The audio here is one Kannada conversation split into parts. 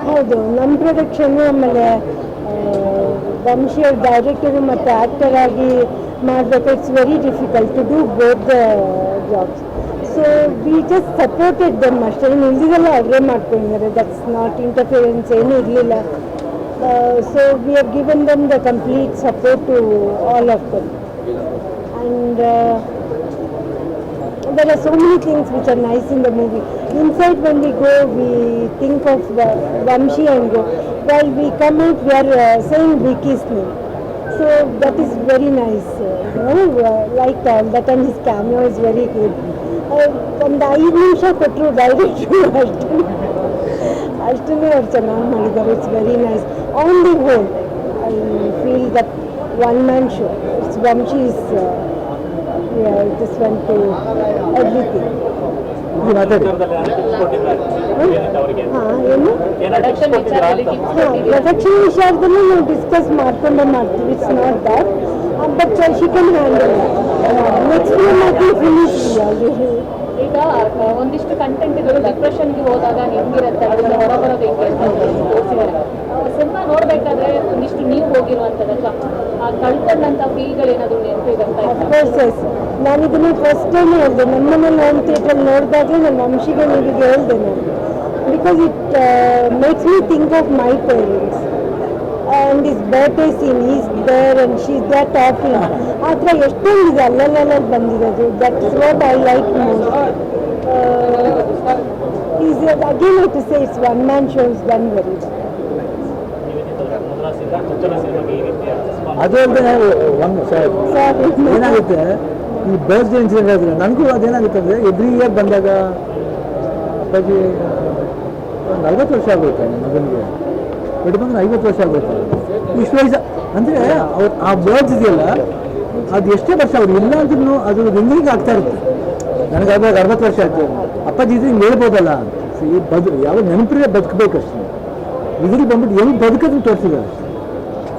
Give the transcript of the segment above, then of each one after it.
ಹೌದು, ನಮ್ಮ ಪ್ರೊಡಕ್ಷನ್ನು. ಆಮೇಲೆ ವಂಶಿ ಅವ್ರ ಡೈರೆಕ್ಟರು ಮತ್ತು ಆ್ಯಕ್ಟರ್ ಆಗಿ ಮಾಡಬೇಕು. It's very difficult to do both the jobs. So we just supported them ಅಷ್ಟೇ. ಇನ್ನು ಇಲ್ಲಿಗೆಲ್ಲ ಅಡುಗೆ ಮಾಡ್ಕೊಂಡಿದ್ದಾರೆ. ದಟ್ಸ್ ನಾಟ್ ಇಂಟರ್ಫಿಯರೆನ್ಸ್ ಏನೂ ಇರಲಿಲ್ಲ. So we have given them the complete support to all of them. And there are so many things which are nice in the movie. Inside when we go, we think of Vamshi and go. While we come out, we are saying Vicky's name. So that is very nice. Like that, and his cameo is very good. ಒಂದು 5 ನಿಮಿಷ ಕೊಟ್ಟರು ಡೈರೆಕ್ಟ್ರು ಅಷ್ಟನ್ನೇ ಅವ್ರು ಚೆನ್ನಾಗಿ ಮಾಡಿದ್ದಾರೆ. It's very nice. On the whole I feel that one man show. It's Vamshi is this went to everything. Production ವಿಷಯದಲ್ಲಿ ನಾವು ಡಿಸ್ಕಸ್ ಮಾಡ್ಕೊಂಡೇ ಮಾಡ್ತೀವಿ. It's not that, but she can handle. Next film ಆಗಿ ಫಿನಿಶ್. ಈಗ ಒಂದಿಷ್ಟು ಕಂಟೆಂಟ್ಗಳು ಡಿಪ್ರೆಷನ್ಗೆ ಹೋದಾಗ ಹೆಂಗಿರುತ್ತೆ, ಅದನ್ನ ಹೊರಬರೋದು ಹೆಂಗೆ ತೋರಿಸಿದ್ದಾರೆ. ಸಿನಿಮಾ ನೋಡ್ಬೇಕಾದ್ರೆ ಒಂದಿಷ್ಟು ನೀವು ಹೋಗಿರುವಂಥದ್ದಲ್ಲ, ಆ ಕಳ್ಕೊಂಡಂಥ ಫೀಲ್ಗಳು ಏನಾದರೂ ನೆನಪಿಗಂತ? ಅಫ್ಕೋರ್ಸ್ ನಾನು ಇದನ್ನು ಫಸ್ಟ್ ಟೈಮ್ ಹೇಳಿದೆ. ನಮ್ಮ ಮನೇಲಿ ಹೋಮ್ ಥಿಯೇಟ್ರಲ್ಲಿ ನೋಡಿದಾಗಲೇ ನನ್ನ ವಂಶಿಗೆ ನಿಮಗೆ ಹೇಳಿದೆ ನಾನು. Because it makes me think of my parents and is birthday scene is there and she is that talking. ಆ ಥರ ಎಷ್ಟೊಂದಿದೆ ಅಲ್ಲಲ್ಲಿ ಬಂದಿರೋದು. That is what I like most. Is again I to say it's one man shows done very well. ಅದೇ ಏನಾಗುತ್ತೆ, ಈ ಬರ್ತ್ಡೇ ಇನ್ಸಿಡೆಂಟ್ ಹೇಳಿದ್ರೆ ನನಗೂ ಅದೇನಾಗುತ್ತೆ ಅಂದರೆ ಎವ್ರಿ ಇಯರ್ ಬಂದಾಗ ಅಪ್ಪಾಜಿ 40 ವರ್ಷ ಆಗುತ್ತೆ, ನನ್ನ ಮಗನಿಗೆ ಬಿಟ್ಟು ಬಂದ್ರೆ 50 ವರ್ಷ ಆಗುತ್ತೆ. ಇಷ್ಟು ವಯಸ್ಸು ಅಂದರೆ ಅವ್ರು ಆ ಬರ್ಡ್ಸ್ ಇದೆಯಲ್ಲ, ಅದು ಎಷ್ಟೇ ವರ್ಷ ಅವ್ರು ಇಲ್ಲ ಅಂದ್ರೂ ಅದು ರಿಂಗಿಗೆ ಆಗ್ತಾ ಇರುತ್ತೆ. ನನಗೆ ಅವಾಗ 60 ವರ್ಷ ಆಯ್ತು. ಅಪ್ಪಾಜಿ ಇದ್ರೆ ಹಿಂಗೆ ಹೇಳ್ಬೋದಲ್ಲ, ಯಾವ ನೆನಪಿಗೆ ಬದುಕಬೇಕಷ್ಟೇ. ಇದ್ರಿಗೆ ಬಂದ್ಬಿಟ್ಟು ಹೆಂಗೆ ಬದುಕೋದನ್ನು ತೋರಿಸಿದ್ದಾರೆ.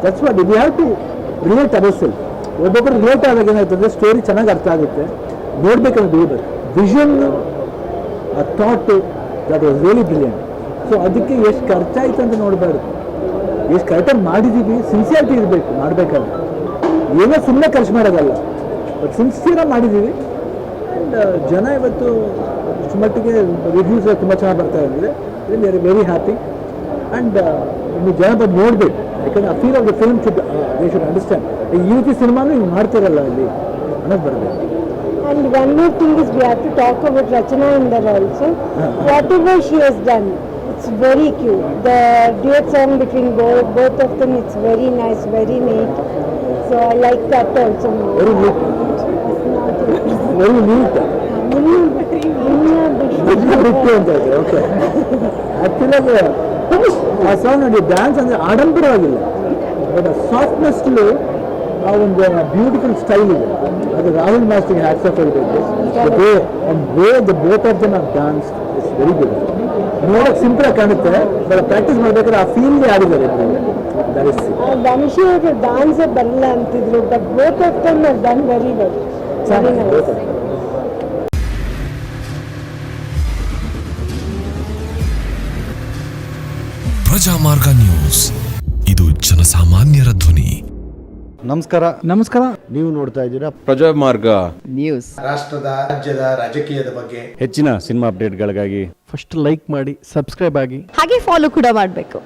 That's what we have to relate ourselves. ಒಬ್ಬೊಬ್ಬರು ರಿಲೇಟ್ ಆದಾಗ ಏನಾಗ್ತದೆ, ಸ್ಟೋರಿ ಚೆನ್ನಾಗಿ ಅರ್ಥ ಆಗುತ್ತೆ. ನೋಡ್ಬೇಕಂದ್ರೆ ಬೇಕು vision, thought that was really brilliant. So ಅದಕ್ಕೆ ಎಷ್ಟು ಖರ್ಚಾಯಿತು ಅಂತ ನೋಡಬಾರ್ದು, ಎಷ್ಟು ಕರೆಕ್ಟಾಗಿ ಮಾಡಿದ್ದೀವಿ. ಸಿನ್ಸಿಯಾರಿಟಿ ಇರಬೇಕು ಮಾಡಬೇಕಾದ್ರೆ. ಏನೋ ಸುಮ್ಮನೆ ಖರ್ಚು ಮಾಡೋದಲ್ಲ, ಬಟ್ ಸಿನ್ಸಿಯರಾಗಿ ಮಾಡಿದ್ದೀವಿ. ಆ್ಯಂಡ್ ಜನ ಇವತ್ತು ಮಟ್ಟಿಗೆ ರಿವ್ಯೂಸ್ ತುಂಬ ಚೆನ್ನಾಗಿ ಬರ್ತಾ ಇದ್ದಾರೆ. We are very happy. And ಇನ್ನು ಜನ ಬಂದು ನೋಡಬೇಕು. ಯಾಕಂದರೆ ಆ feel of the film should they should understand. ಈ ರೀತಿ ಸಿನಿಮಾನು ಹಿಂಗೆ ಮಾಡ್ತಾರಲ್ಲ ಅಲ್ಲಿ ಅನ್ನೋದು ಬರಬೇಕು. And one more thing is we have to talk about Rachana Inder also. Whatever she has done, it's very cute. The duet song between both of them, it's very nice, very neat. So I like that also. Very neat. Very neat. Okay. Actually, ಆ ಸಾಂಗ್ ನೋಡಿ, ಡ್ಯಾನ್ಸ್ ಅಂದರೆ ಆಡಂಬರವಾಗಿಲ್ಲ, ಬಟ್ ಆ ಸಾಫ್ಟ್ನೆಸ್ಟಲ್ಲಿ ಆ ಒಂದು ಬ್ಯೂಟಿಫುಲ್ ಸ್ಟೈಲ್ ಇದೆ. ಅದು ರಾಹುಲ್ ಮಾಸ್ಟರ್ಗೆ ಹ್ಯಾಟ್ಸ್ ಆಫ್ ಹೇಳಬೇಕು. The both of them are dance it's very good. ನೋಡೋಕೆ ಸಿಂಪಲ್ ಕಾಣುತ್ತೆ, ಬಟ್ ಪ್ರಾಕ್ಟೀಸ್ ಮಾಡ್ಬೇಕಾದ್ರೆ ಆ ಫೀಲ್ಗೆ ಆಡಿದ್ದಾರೆ. ವಂಶಿ ಅವರು ಡ್ಯಾನ್ಸೇ ಬರಲ್ಲ ಅಂತಿದ್ರು, but both of them are done very well. Prajamarga news, ಇದು ಜನಸಾಮಾನ್ಯರ ಧ್ವನಿ. ನಮಸ್ಕಾರ. ನೀವು ನೋಡ್ತಾ ಇದ್ದೀರಾ ಪ್ರಜಾಮಾರ್ಗ ನ್ಯೂಸ್. ರಾಷ್ಟ್ರದ, ರಾಜ್ಯದ, ರಾಜಕೀಯದ ಬಗ್ಗೆ ಹೆಚ್ಚಿನ ಸಿನಿಮಾ ಅಪ್ಡೇಟ್ಗಳಿಗಾಗಿ ಫಸ್ಟ್ ಲೈಕ್ ಮಾಡಿ, ಸಬ್ಸ್ಕ್ರೈಬ್ ಆಗಿ, ಹಾಗೆ ಫಾಲೋ ಕೂಡ ಮಾಡಬೇಕು.